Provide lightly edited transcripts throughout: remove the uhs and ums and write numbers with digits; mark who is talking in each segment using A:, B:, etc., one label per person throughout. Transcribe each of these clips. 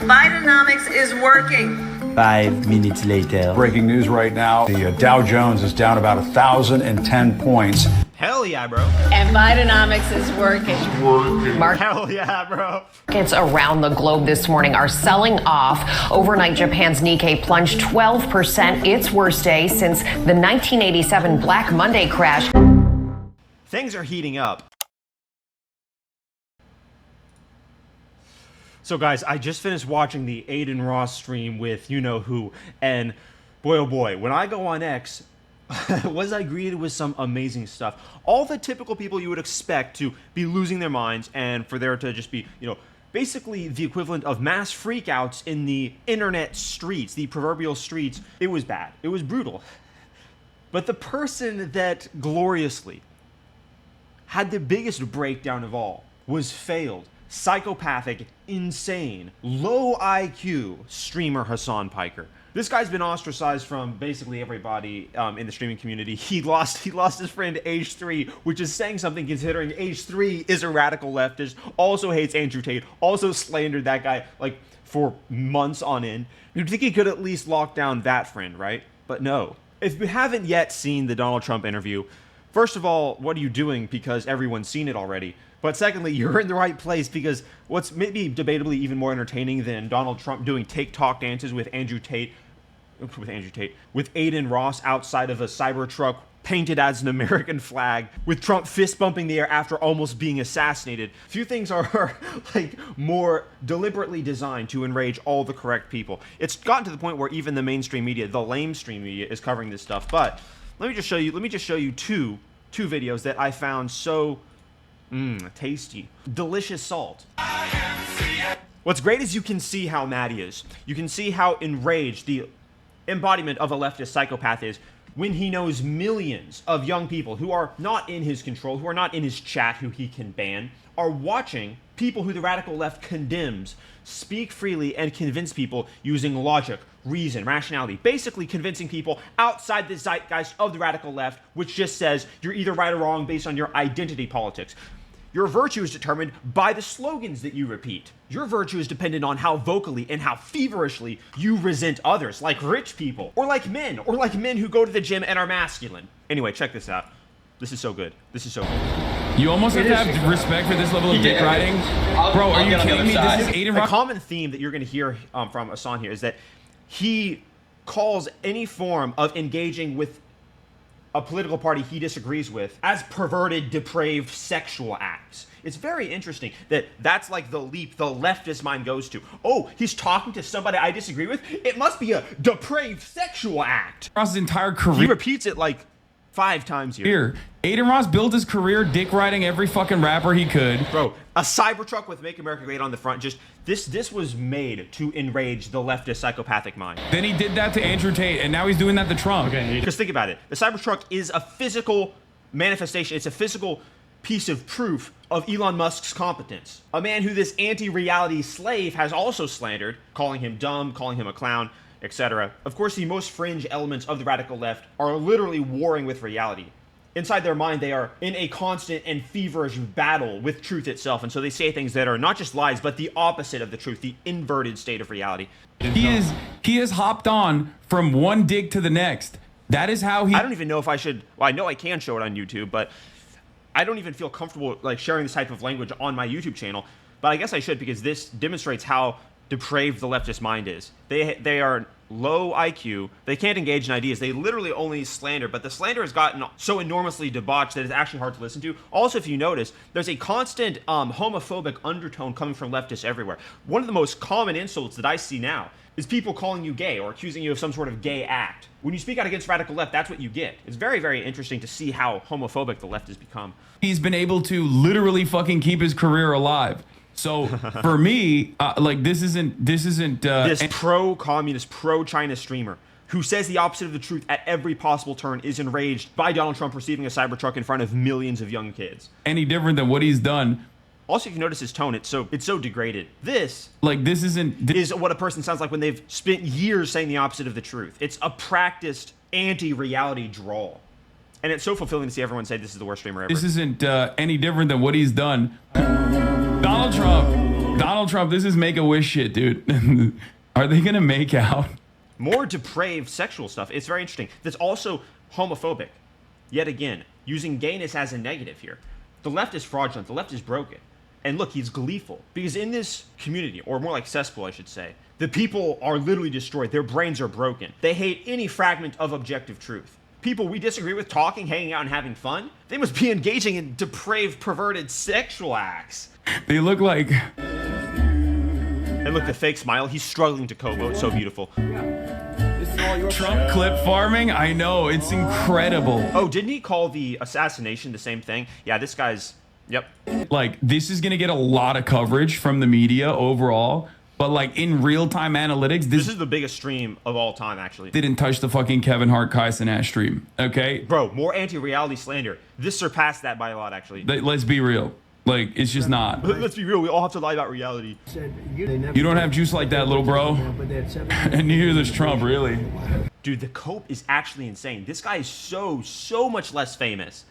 A: Bidenomics is working.
B: 5 minutes later.
C: Breaking news right now. The Dow Jones is down about 1,010 points.
D: Hell yeah, bro.
A: And Bidenomics is working.
D: Hell yeah, bro.
E: Markets around the globe this morning are selling off. Overnight, Japan's Nikkei plunged 12%, its worst day since the 1987 Black Monday crash.
D: Things are heating up. So guys, I just finished watching the Adin Ross stream with you-know-who, and boy oh boy, when I go on X, was I greeted with some amazing stuff. All the typical people you would expect to be losing their minds and for there to just be, basically the equivalent of mass freakouts in the internet streets, the proverbial streets. It was bad. It was brutal. But the person that gloriously had the biggest breakdown of all was failed, psychopathic, insane, low IQ streamer Hasan Piker. This guy's been ostracized from basically everybody in the streaming community. He lost his friend H3, which is saying something considering H3 is a radical leftist, also hates Andrew Tate, also slandered that guy like for months on end. You'd think he could at least lock down that friend, right? But no. If you haven't yet seen the Donald Trump interview, first of all, what are you doing? Because everyone's seen it already. But secondly, you're in the right place because what's maybe debatably even more entertaining than Donald Trump doing TikTok dances with Adin Ross outside of a Cybertruck painted as an American flag, with Trump fist bumping the air after almost being assassinated. Few things are like more deliberately designed to enrage all the correct people. It's gotten to the point where even the mainstream media, the lamestream media, is covering this stuff. But let me just show you two videos that I found so tasty. Delicious salt. What's great is you can see how mad he is. You can see how enraged the embodiment of a leftist psychopath is when he knows millions of young people who are not in his control, who are not in his chat, who he can ban, are watching people who the radical left condemns speak freely and convince people using logic, reason, rationality, basically convincing people outside the zeitgeist of the radical left, which just says you're either right or wrong based on your identity politics. Your virtue is determined by the slogans that you repeat. Your virtue is dependent on how vocally and how feverishly you resent others, like rich people, or like men who go to the gym and are masculine. Anyway, check this out. This is so good. This is so good.
F: You almost have to have respect for this level of dick riding. Bro, are you kidding me? This is Adin Ross.
D: A common theme that you're going to hear from Hasan here is that he calls any form of engaging with a political party he disagrees with as perverted, depraved sexual acts. It's very interesting that that's like the leap the leftist mind goes to. Oh, he's talking to somebody I disagree with? It must be a depraved sexual act.
F: Ross's entire career.
D: He repeats it like 5 times here.
F: Adin Ross built his career dick riding every fucking rapper he could.
D: Bro, a Cybertruck with Make America Great on the front, just this was made to enrage the leftist psychopathic mind.
F: Then he did that to Andrew Tate, and now he's doing that to Trump. Okay.
D: Because think about it. The Cybertruck is a physical manifestation. It's a physical piece of proof of Elon Musk's competence. A man who this anti-reality slave has also slandered, calling him dumb, calling him a clown, etc. Of course, the most fringe elements of the radical left are literally warring with reality. Inside their mind, they are in a constant and feverish battle with truth itself, and so they say things that are not just lies, but the opposite of the truth, the inverted state of reality.
F: He has hopped on from one dig to the next. That is how he...
D: I don't even know if I should... Well, I know I can show it on YouTube, but I don't even feel comfortable like sharing this type of language on my YouTube channel, but I guess I should because this demonstrates how depraved the leftist mind is. They are low IQ. They can't engage in ideas. They literally only slander, but the slander has gotten so enormously debauched that it's actually hard to listen to. Also, if you notice, there's a constant homophobic undertone coming from leftists everywhere. One of the most common insults that I see now is people calling you gay or accusing you of some sort of gay act. When you speak out against radical left, that's what you get. It's very, very interesting to see how homophobic the left has become.
F: He's been able to literally fucking keep his career alive. So for me, like this isn't
D: this pro-communist, pro-China streamer who says the opposite of the truth at every possible turn is enraged by Donald Trump receiving a Cybertruck in front of millions of young kids.
F: Any different than what he's done.
D: Also, if you notice his tone, it's so degraded. This is what a person sounds like when they've spent years saying the opposite of the truth. It's a practiced anti-reality drawl. And it's so fulfilling to see everyone say this is the worst streamer ever.
F: This isn't any different than what he's done. Donald Trump Donald Trump, this is Make-A-Wish shit, dude. Are they gonna make out?
D: More depraved sexual stuff. It's very interesting. That's also homophobic. Yet again, using gayness as a negative here. The left is fraudulent. The left is broken. And look, he's gleeful. Because in this community, or more like cesspool, I should say, the people are literally destroyed. Their brains are broken. They hate any fragment of objective truth. People we disagree with talking, hanging out, and having fun, they must be engaging in depraved, perverted sexual acts.
F: They look like...
D: And look, the fake smile. He's struggling to cope. It's so beautiful.
F: Trump clip farming? I know, it's incredible.
D: Oh, didn't he call the assassination the same thing? Yeah, this guy's... Yep.
F: Like, this is gonna get a lot of coverage from the media overall, but like in real-time analytics,
D: This is the biggest stream of all time, actually.
F: didn't touch the fucking Kevin Hart Kai Cenat stream, okay?
D: Bro, more anti-reality slander. This surpassed that by a lot, actually.
F: Let's be real. Like, it's just not.
D: Let's be real, we all have to lie about reality.
F: You don't have juice like that, little bro. And neither does Trump, really.
D: Dude, the cope is actually insane. This guy is so much less famous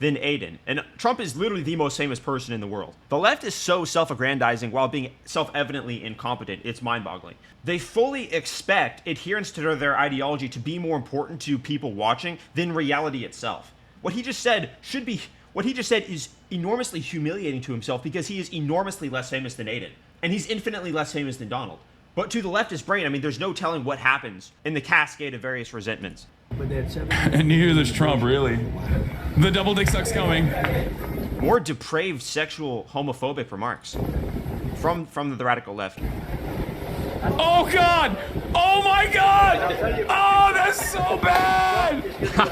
D: than Adin. And Trump is literally the most famous person in the world. The left is so self-aggrandizing while being self-evidently incompetent. It's mind-boggling. They fully expect adherence to their ideology to be more important to people watching than reality itself. What he just said is enormously humiliating to himself because he is enormously less famous than Adin. And he's infinitely less famous than Donald. But to the leftist brain, I mean, there's no telling what happens in the cascade of various resentments.
F: And neither does Trump, really. The double dick sucks coming.
D: More depraved sexual homophobic remarks from the radical left.
F: Oh God! Oh my God! Oh, that's so bad!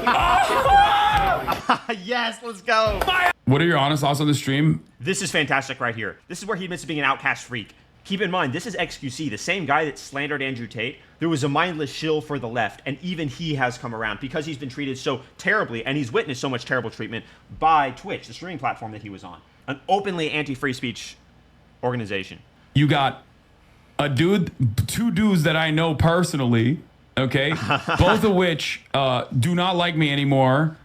F: Oh!
D: Yes, let's go.
F: What are your honest thoughts on the stream?
D: This is fantastic right here. This is where he admits to being an outcast freak. Keep in mind, this is XQC, the same guy that slandered Andrew Tate. There was a mindless shill for the left, and even he has come around because he's been treated so terribly, and he's witnessed so much terrible treatment by Twitch, the streaming platform that he was on, an openly anti-free speech organization.
F: You got a dude, two dudes that I know personally, okay, both of which do not like me anymore.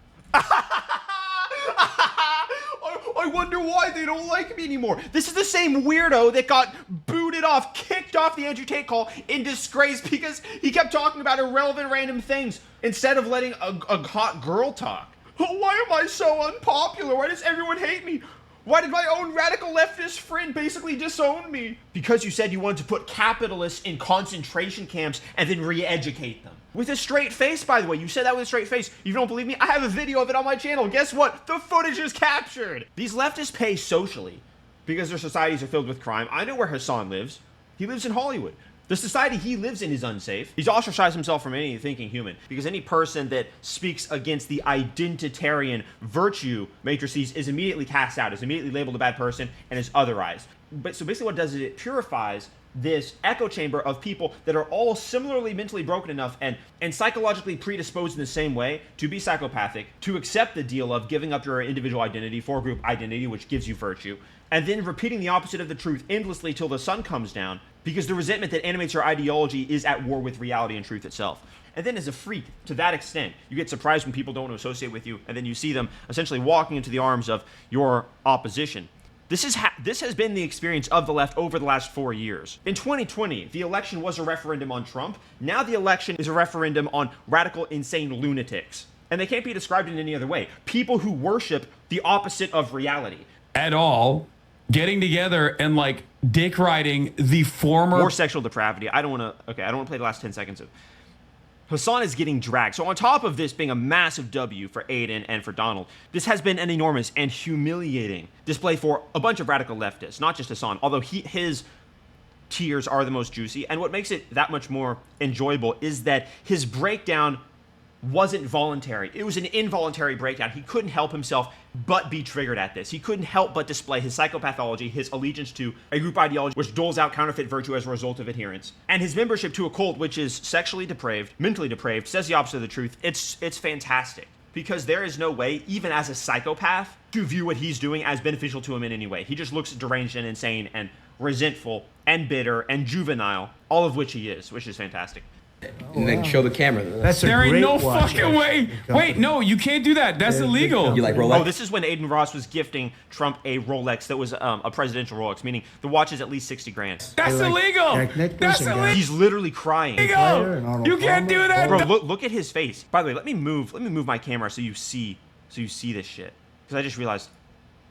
D: I wonder why they don't like me anymore. This is the same weirdo that got booted off, kicked off the Andrew Tate call in disgrace because he kept talking about irrelevant random things instead of letting a hot girl talk. Why am I so unpopular? Why does everyone hate me? Why did my own radical leftist friend basically disown me? Because you said you wanted to put capitalists in concentration camps and then re-educate them. With a straight face, by the way. You said that with a straight face. You don't believe me? I have a video of it on my channel. Guess what? The footage is captured. These leftists pay socially because their societies are filled with crime. I know where Hasan lives. He lives in Hollywood. The society he lives in is unsafe. He's ostracized himself from any thinking human because any person that speaks against the identitarian virtue matrices is immediately cast out, is immediately labeled a bad person, and is otherized. But so basically what it does is it purifies this echo chamber of people that are all similarly mentally broken enough and psychologically predisposed in the same way to be psychopathic, to accept the deal of giving up your individual identity for group identity, which gives you virtue, and then repeating the opposite of the truth endlessly till the sun comes down, because the resentment that animates your ideology is at war with reality and truth itself. And then as a freak, to that extent, you get surprised when people don't want to associate with you, and then you see them essentially walking into the arms of your opposition. This has been the experience of the left over the last 4 years. In 2020, the election was a referendum on Trump. Now the election is a referendum on radical, insane lunatics. And they can't be described in any other way. People who worship the opposite of reality.
F: At all, getting together and like dick riding the former...
D: More sexual depravity. I don't want to play the last 10 seconds of... Hasan is getting dragged. So on top of this being a massive W for Adin and for Donald, this has been an enormous and humiliating display for a bunch of radical leftists, not just Hasan, although his tears are the most juicy. And what makes it that much more enjoyable is that his breakdown wasn't voluntary. It was an involuntary breakdown. He couldn't help himself but be triggered at this. He couldn't help but display his psychopathology, his allegiance to a group ideology which doles out counterfeit virtue as a result of adherence, and his membership to a cult which is sexually depraved, mentally depraved, says the opposite of the truth. It's fantastic. Because there is no way, even as a psychopath, to view what he's doing as beneficial to him in any way. He just looks deranged and insane and resentful and bitter and juvenile, all of which he is, which is fantastic.
G: and then show the camera.
H: That's a
F: There ain't
H: great
F: no
H: watch,
F: fucking way. Wait, no, you can't do that. That's illegal.
G: You like Rolex?
D: Oh, this is when Adin Ross was gifting Trump a Rolex that was a presidential Rolex, meaning the watch is at least 60 grand.
F: That's illegal. That's illegal.
D: He's literally crying.
F: You can't do that.
D: Bro, look at his face. By the way, let me move my camera so you see this shit. Because I just realized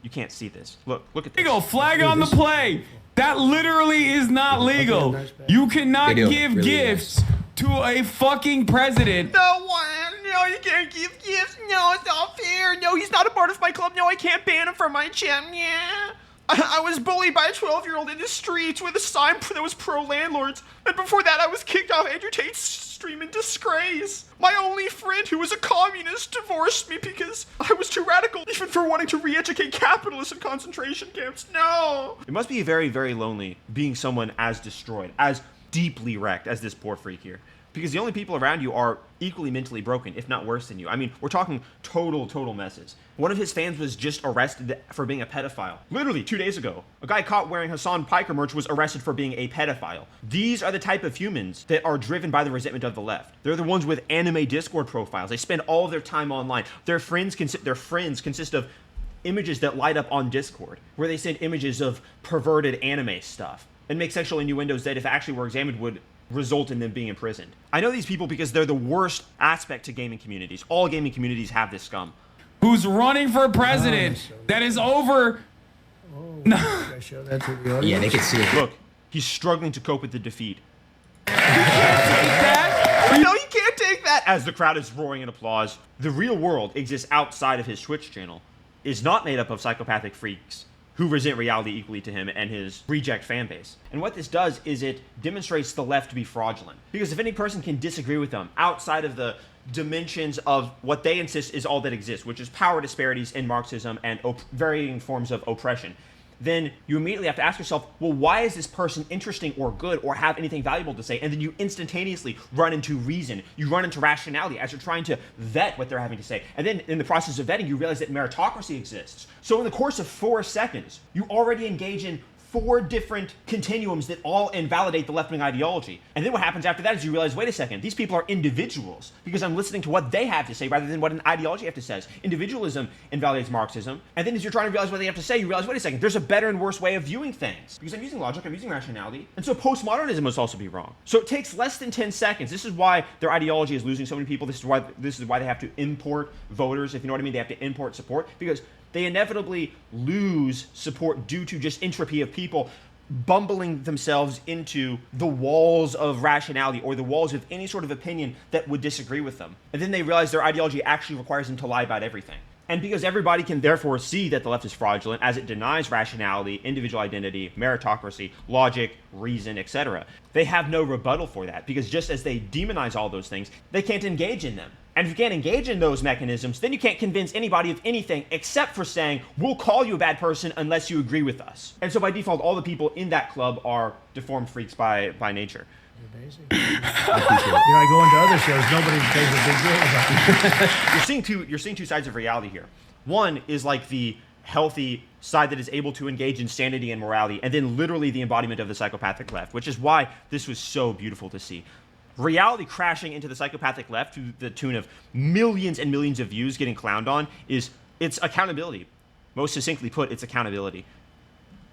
D: you can't see this. Look at this.
F: Legal flag on the play. That literally is not legal. You cannot give gifts to a fucking president.
D: No, you can't give gifts. No, it's not fair. No, he's not a part of my club. No, I can't ban him from my chat. Yeah. I was bullied by a 12-year-old in the streets with a sign that was pro-landlords. And before that, I was kicked off Andrew Tate's stream in disgrace. My only friend, who was a communist, divorced me because I was too radical, even for wanting to re-educate capitalists in concentration camps. No. It must be very, very lonely being someone as destroyed, as deeply wrecked as this poor freak here. Because the only people around you are equally mentally broken, if not worse than you. I mean, we're talking total messes. One of his fans was just arrested for being a pedophile. Literally 2 days ago, a guy caught wearing Hasan Piker merch was arrested for being a pedophile. These are the type of humans that are driven by the resentment of the left. They're the ones with anime Discord profiles. They spend all of their time online. Their friends consist of images that light up on Discord, where they send images of perverted anime stuff and make sexual innuendos that, if actually were examined, would result in them being imprisoned. I know these people because they're the worst aspect to gaming communities. All gaming communities have this scum.
F: Who's running for president that is over...
H: Show that to the audience.
G: Yeah, they can see it.
D: Look, he's struggling to cope with the defeat.
F: You can't take that.
D: No, you can't take that! As the crowd is roaring in applause. The real world exists outside of his Twitch channel. Is not made up of psychopathic freaks who resent reality equally to him and his reject fan base. And what this does is it demonstrates the left to be fraudulent. Because if any person can disagree with them outside of the dimensions of what they insist is all that exists, which is power disparities in Marxism and varying forms of oppression, then you immediately have to ask yourself, well, why is this person interesting or good or have anything valuable to say? And then you instantaneously run into reason. You run into rationality as you're trying to vet what they're having to say. And then in the process of vetting, you realize that meritocracy exists. So in the course of 4 seconds, you already engage in 4 different continuums that all invalidate the left-wing ideology. And then what happens after that is you realize, wait a second, these people are individuals because I'm listening to what they have to say rather than what an ideology have to say. Individualism invalidates Marxism. And then as you're trying to realize what they have to say, you realize, wait a second, there's a better and worse way of viewing things. Because I'm using logic, I'm using rationality. And so postmodernism must also be wrong. So it takes less than 10 seconds. This is why their ideology is losing so many people. This is why they have to import voters, if you know what I mean. They have to import support because they inevitably lose support due to just entropy of people bumbling themselves into the walls of rationality or the walls of any sort of opinion that would disagree with them. And then they realize their ideology actually requires them to lie about everything. And because everybody can therefore see that the left is fraudulent as it denies rationality, individual identity, meritocracy, logic, reason, etc., they have no rebuttal for that because just as they demonize all those things, they can't engage in them. And if you can't engage in those mechanisms, then you can't convince anybody of anything except for saying, we'll call you a bad person unless you agree with us. And so by default, all the people in that club are deformed freaks by nature.
H: Amazing. I go into other shows, nobody takes a big deal about it.
D: You're seeing two sides of reality here. One is like the healthy side that is able to engage in sanity and morality, and then literally the embodiment of the psychopathic left, which is why this was so beautiful to see. Reality crashing into the psychopathic left to the tune of millions and millions of views getting clowned on is it's accountability. Most succinctly put, it's accountability.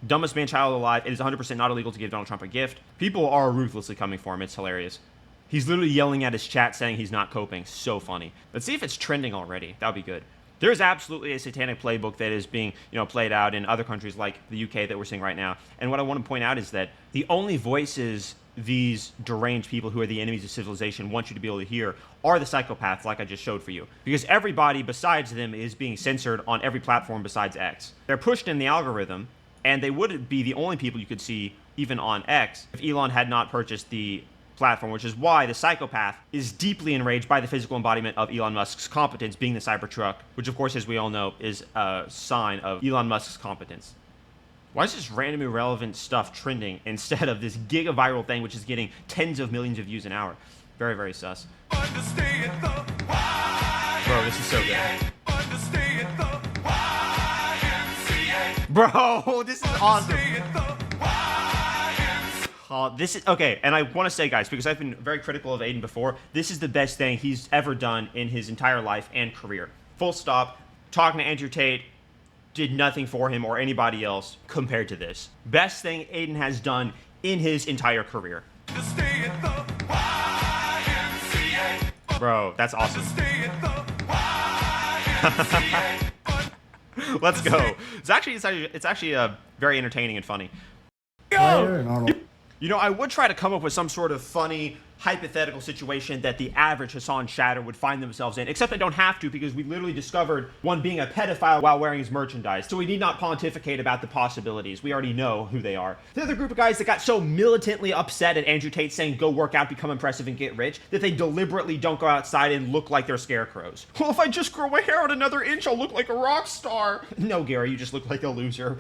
D: Dumbest man child alive. It is 100% not illegal to give Donald Trump a gift. People are ruthlessly coming for him. It's hilarious. He's literally yelling at his chat saying he's not coping. So funny. Let's see if it's trending already. That would be good. There's absolutely a satanic playbook that is being, played out in other countries like the UK that we're seeing right now. And what I want to point out is that the only voices these deranged people who are the enemies of civilization want you to be able to hear are the psychopaths like I just showed for you. Because everybody besides them is being censored on every platform besides X. They're pushed in the algorithm, and they would be the only people you could see even on X if Elon had not purchased the platform, which is why the psychopath is deeply enraged by the physical embodiment of Elon Musk's competence being the Cybertruck, which of course, as we all know, is a sign of Elon Musk's competence. Why is this random irrelevant stuff trending instead of this giga-viral thing which is getting tens of millions of views an hour? Very, very sus. Bro, this is so good. Bro, this is awesome. This is okay, and I want to say, guys, because I've been very critical of Adin before, this is the best thing he's ever done in his entire life and career. Full stop. Talking to Andrew Tate did nothing for him or anybody else compared to this. Best thing Adin has done in his entire career. Bro, that's awesome. Let's go. It's actually very entertaining and funny. You know, I would try to come up with some sort of funny, hypothetical situation that the average Hasan chatter would find themselves in, except I don't have to because we literally discovered one being a pedophile while wearing his merchandise, so we need not pontificate about the possibilities. We already know who they are. They're the group of guys that got so militantly upset at Andrew Tate saying go work out, become impressive, and get rich, that they deliberately don't go outside and look like they're scarecrows. Well, if I just grow my hair out another inch, I'll look like a rock star. No, Gary, you just look like a loser.